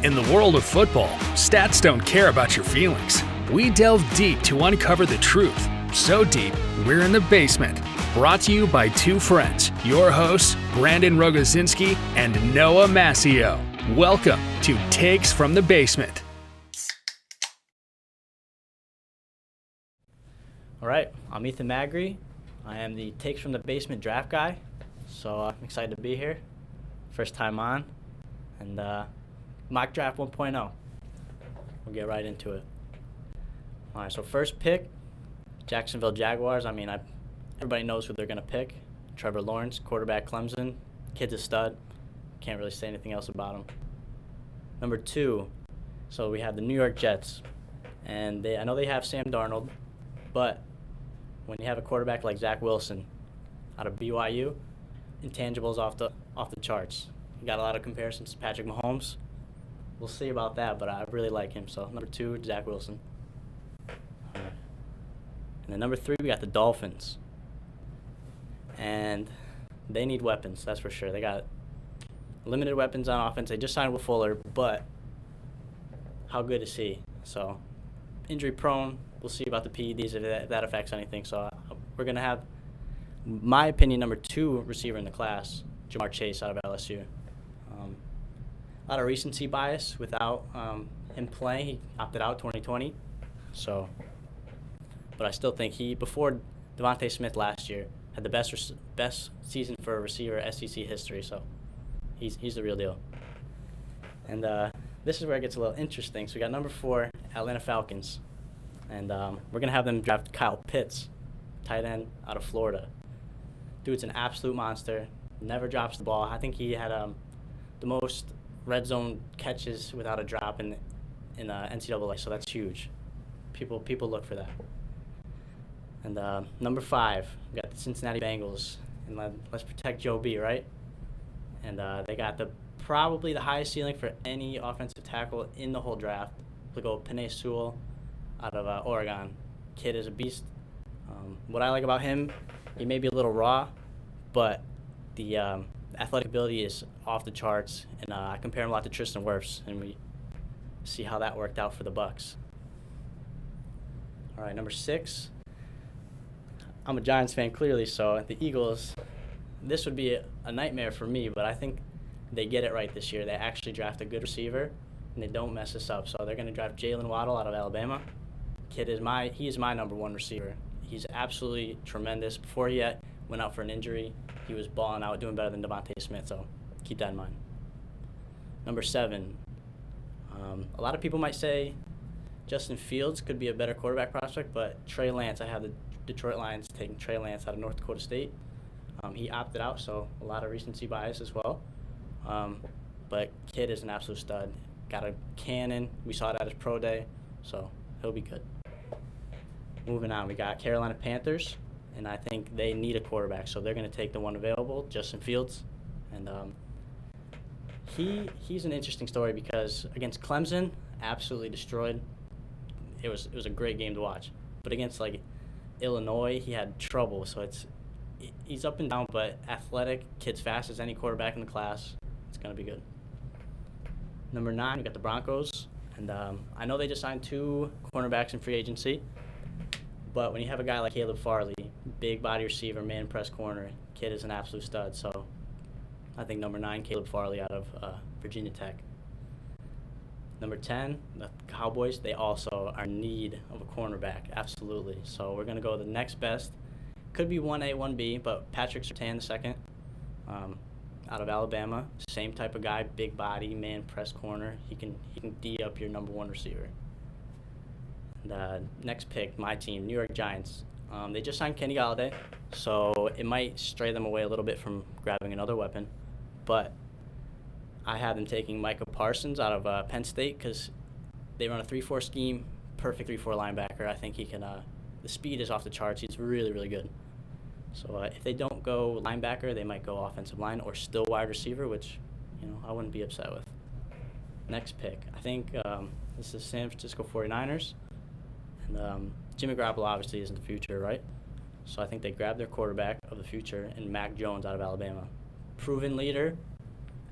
In the world of football, stats don't care about your feelings. We delve deep to uncover the truth. So deep, we're in the basement. Brought to you by two friends, your hosts, Brandon Rogozinski and Noah Massio. Welcome to Takes from the Basement. All right, I'm Ethan Magri. I am the Takes from the Basement draft guy, so I'm excited to be here. First time on, and mock draft 1.0. We'll get right into it. All right, so first pick, Jacksonville Jaguars. Everybody knows who they're going to pick. Trevor Lawrence, quarterback, Clemson. Kid's a stud. Can't really say anything else about him. Number 2, so we have the New York Jets. And I know they have Sam Darnold, but when you have a quarterback like Zach Wilson out of BYU, intangibles off the charts. You got a lot of comparisons to Patrick Mahomes. We'll see about that, but I really like him. So number 2, Zach Wilson. All right. And then number 3, we got the Dolphins. And they need weapons, that's for sure. They got limited weapons on offense. They just signed Will Fuller, but how good is he? So injury prone. We'll see about the PEDs if that affects anything. So we're going to have, my opinion, number 2 receiver in the class, Jamar Chase out of LSU. A lot of recency bias without him playing. He opted out 2020. So, but I still think before Devontae Smith last year, had the best season for a receiver SEC history. So he's the real deal. And this is where it gets a little interesting. So we got number 4, Atlanta Falcons. And we're going to have them draft Kyle Pitts, tight end out of Florida. Dude's an absolute monster. Never drops the ball. I think he had the most red zone catches without a drop in NCAA, so that's huge. People look for that. And number 5, we got the Cincinnati Bengals. And let's protect Joe B, right? And they got probably the highest ceiling for any offensive tackle in the whole draft. We'll go Penei Sewell out of Oregon. Kid is a beast. What I like about him, he may be a little raw, but the athletic ability is off the charts. And I compare him a lot to Tristan Wirfs, and we see how that worked out for the Bucks. All right, number 6. I'm a Giants fan, clearly, so the Eagles, this would be a nightmare for me, but I think they get it right this year. They actually draft a good receiver, and they don't mess this up. So they're going to draft Jalen Waddle out of Alabama. Kid is my number 1 receiver. He's absolutely tremendous. Before he went out for an injury, he was balling out, doing better than Devontae Smith, so keep that in mind. Number 7, a lot of people might say Justin Fields could be a better quarterback prospect, but Trey Lance, I have the Detroit Lions taking Trey Lance out of North Dakota State. He opted out, so a lot of recency bias as well. But kid is an absolute stud. Got a cannon. We saw it at his pro day, so he'll be good. Moving on, we got Carolina Panthers, and I think they need a quarterback, so they're going to take the one available, Justin Fields. And he's an interesting story because against Clemson, absolutely destroyed. It was a great game to watch. But against Illinois, he had trouble. So he's up and down, but athletic, kid's fast as any quarterback in the class. It's going to be good. Number 9, we got the Broncos. And I know they just signed 2 cornerbacks in free agency. But when you have a guy like Caleb Farley, big body receiver, man press corner, kid is an absolute stud. So I think number 9, Caleb Farley out of Virginia Tech. Number 10, the Cowboys, they also are in need of a cornerback, absolutely. So we're going to go the next best. Could be 1A, 1B, but Patrick Surtain II out of Alabama. Same type of guy, big body, man press corner. He can D up your number 1 receiver. And next pick, my team, New York Giants. They just signed Kenny Golladay, so it might stray them away a little bit from grabbing another weapon. But I have them taking Micah Parsons out of Penn State because they run a 3-4 scheme, perfect 3-4 linebacker. I think he can. The speed is off the charts. He's really, really good. So if they don't go linebacker, they might go offensive line or still wide receiver, which I wouldn't be upset with. Next pick, I think this is San Francisco 49ers. And Jimmy Garoppolo obviously isn't the future, right? So I think they grabbed their quarterback of the future in Mac Jones out of Alabama. Proven leader,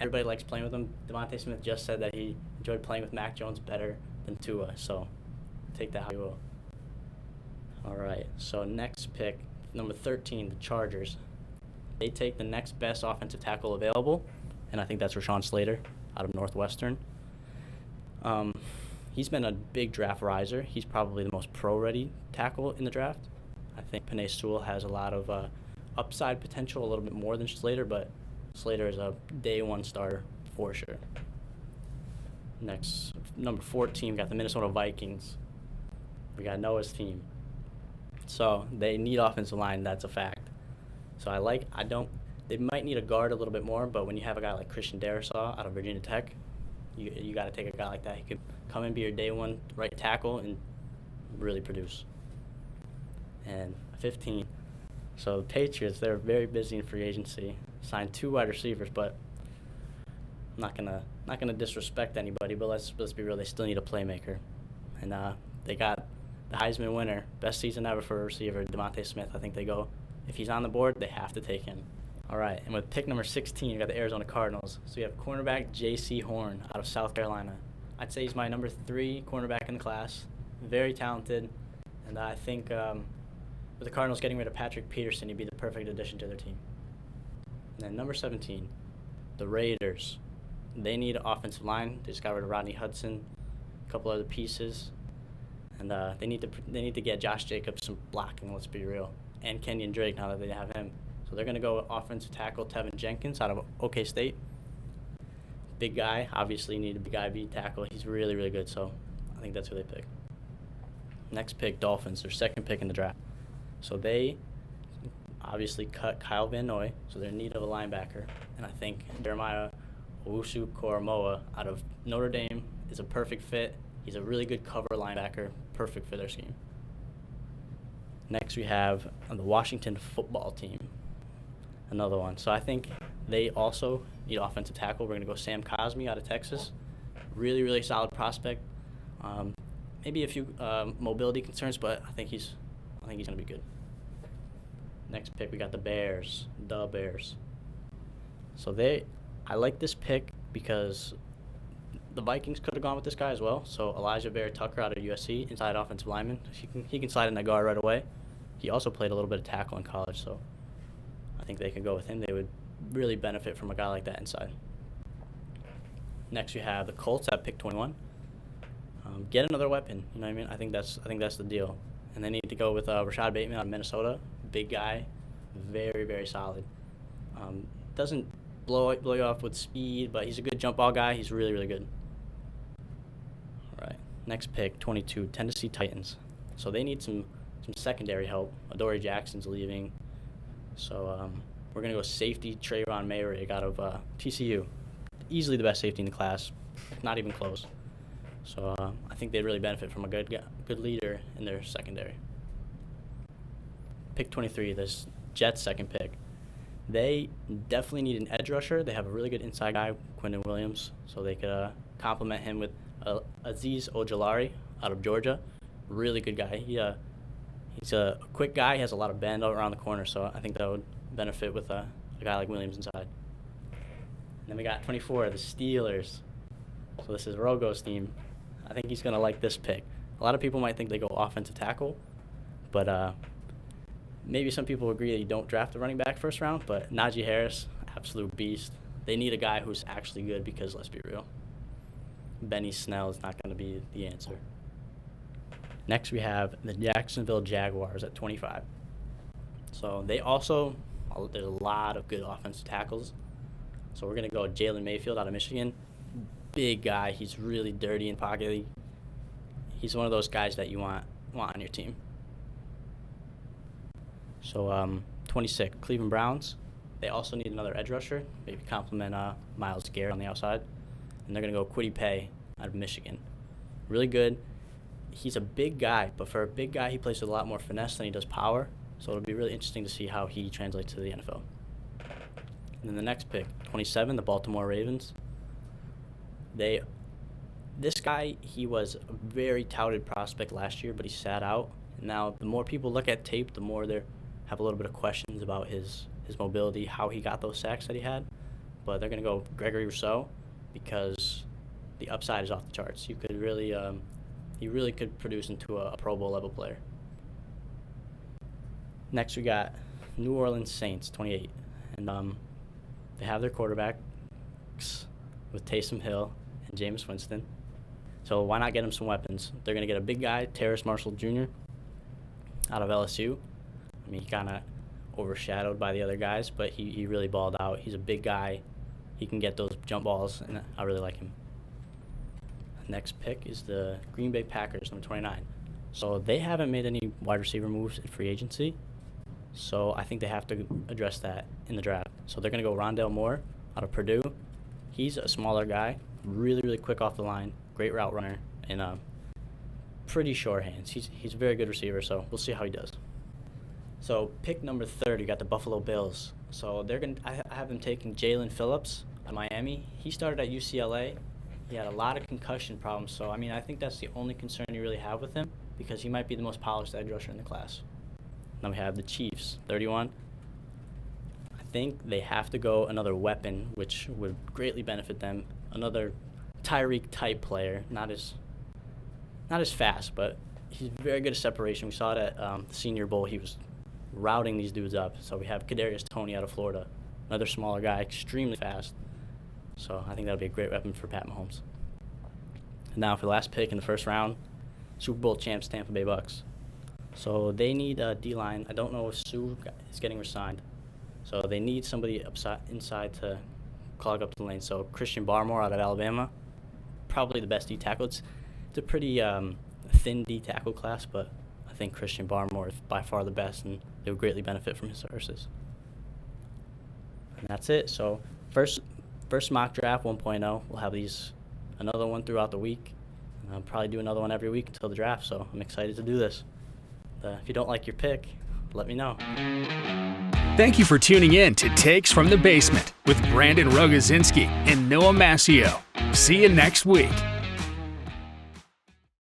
everybody likes playing with him. Devontae Smith just said that he enjoyed playing with Mac Jones better than Tua, so take that how you will. All right, so next pick, number 13, the Chargers. They take the next best offensive tackle available, and I think that's Rashawn Slater out of Northwestern. He's been a big draft riser. He's probably the most pro-ready tackle in the draft. I think Penei Sewell has a lot of upside potential, a little bit more than Slater, but Slater is a day one starter for sure. Next, number 14, we got the Minnesota Vikings. We got Noah's team. So they need offensive line, that's a fact. So they might need a guard a little bit more, but when you have a guy like Christian Darrisaw out of Virginia Tech, you got to take a guy like that. He could come and be your day one right tackle and really produce. And 15. So the Patriots, they're very busy in free agency. Signed 2 wide receivers, but I'm not gonna disrespect anybody. But let's be real. They still need a playmaker, and they got the Heisman winner, best season ever for a receiver, Devontae Smith. I think if he's on the board, they have to take him. All right, and with pick number 16, you got the Arizona Cardinals. So you have cornerback J.C. Horn out of South Carolina. I'd say he's my number 3 cornerback in the class. Very talented, and I think with the Cardinals getting rid of Patrick Peterson, he'd be the perfect addition to their team. And then number 17, the Raiders. They need an offensive line. They just got rid of Rodney Hudson, a couple other pieces, and they need to get Josh Jacobs some blocking. Let's be real, and Kenyon Drake now that they have him. So they're going to go with offensive tackle Tevin Jenkins out of OK State. Big guy. Obviously, you need a big guy to tackle. He's really, really good, so I think that's who they pick. Next pick, Dolphins, their second pick in the draft. So they obviously cut Kyle Van Noy, so they're in need of a linebacker. And I think Jeremiah Owusu-Koramoah out of Notre Dame is a perfect fit. He's a really good cover linebacker, perfect for their scheme. Next, we have the Washington football team. Another one. So I think they also need offensive tackle. We're going to go Sam Cosmi out of Texas. Really, really solid prospect. Maybe a few mobility concerns, but I think he's going to be good. Next pick, we got the Bears. The Bears. So I like this pick because the Vikings could have gone with this guy as well. So Elijah Vera Tucker out of USC, inside offensive lineman. He can slide in that guard right away. He also played a little bit of tackle in college, so I think they could go with him. They would really benefit from a guy like that inside. Next, you have the Colts at pick 21. Get another weapon. You know what I mean? I think that's the deal. And they need to go with Rashad Bateman out of Minnesota. Big guy, very, very solid. Doesn't blow you off with speed, but he's a good jump ball guy. He's really, really good. All right. Next pick, 22, Tennessee Titans. So they need some secondary help. Adoree Jackson's leaving. So we're going to go safety Trayvon Mayrig out of TCU. Easily the best safety in the class, not even close. So I think they'd really benefit from a good leader in their secondary. Pick 23, this Jets' second pick. They definitely need an edge rusher. They have a really good inside guy, Quinton Williams, so they could complement him with Azeez Ojulari out of Georgia. Really good guy. He's a quick guy. He has a lot of bend around the corner, so I think that would benefit with a guy like Williams inside. And then we got 24, the Steelers. So this is Rogo's team. I think he's going to like this pick. A lot of people might think they go offensive tackle, but maybe some people agree that you don't draft a running back first round, but Najee Harris, absolute beast. They need a guy who's actually good because, let's be real, Benny Snell is not going to be the answer. Next, we have the Jacksonville Jaguars at 25. So there's a lot of good offensive tackles. So we're going to go Jalen Mayfield out of Michigan. Big guy. He's really dirty in pocket. He's one of those guys that you want on your team. So 26, Cleveland Browns. They also need another edge rusher, maybe complement Myles Garrett on the outside. And they're going to go Kwity Paye out of Michigan. Really good. He's a big guy, but for a big guy, he plays with a lot more finesse than he does power. So it'll be really interesting to see how he translates to the NFL. And then the next pick, 27, the Baltimore Ravens. This guy, he was a very touted prospect last year, but he sat out. And now the more people look at tape, the more they have a little bit of questions about his mobility, how he got those sacks that he had. but they're going to go Gregory Rousseau because the upside is off the charts. You could really, he really could produce into a Pro Bowl level player. Next, we got New Orleans Saints, 28, and they have their quarterbacks with Taysom Hill and Jameis Winston. So why not get them some weapons? They're going to get a big guy, Terrace Marshall Jr., out of LSU. I mean, he kind of overshadowed by the other guys, but he really balled out. He's a big guy. He can get those jump balls, and I really like him. Next pick is the Green Bay Packers, number 29. So they haven't made any wide receiver moves in free agency, so I think they have to address that in the draft. So they're going to go Rondale Moore out of Purdue. He's a smaller guy, really, really quick off the line, great route runner, and pretty sure hands. He's a very good receiver, so we'll see how he does. So pick number 30, you got the Buffalo Bills. So I have them taking Jalen Phillips at Miami. He started at UCLA. He had a lot of concussion problems, so I think that's the only concern you really have with him, because he might be the most polished edge rusher in the class. Now we have the Chiefs, 31. I think they have to go another weapon, which would greatly benefit them. Another Tyreek type player, not as fast, but he's very good at separation. We saw it at the Senior Bowl. He was routing these dudes up. So we have Kadarius Toney out of Florida, another smaller guy, extremely fast. So I think that'll be a great weapon for Pat Mahomes. And now for the last pick in the first round, Super Bowl champs Tampa Bay Bucks. So they need a D-line. I don't know if Sue is getting re-signed. So they need somebody inside to clog up the lane. So Christian Barmore out of Alabama, probably the best D-tackle. It's a pretty thin D-tackle class, but I think Christian Barmore is by far the best, and they would greatly benefit from his services. And that's it. So first mock draft 1.0. We'll have another one throughout the week. And I'll probably do another one every week until the draft, so I'm excited to do this. If you don't like your pick, let me know. Thank you for tuning in to Takes from the Basement with Brandon Rogozinski and Noah Massio. See you next week.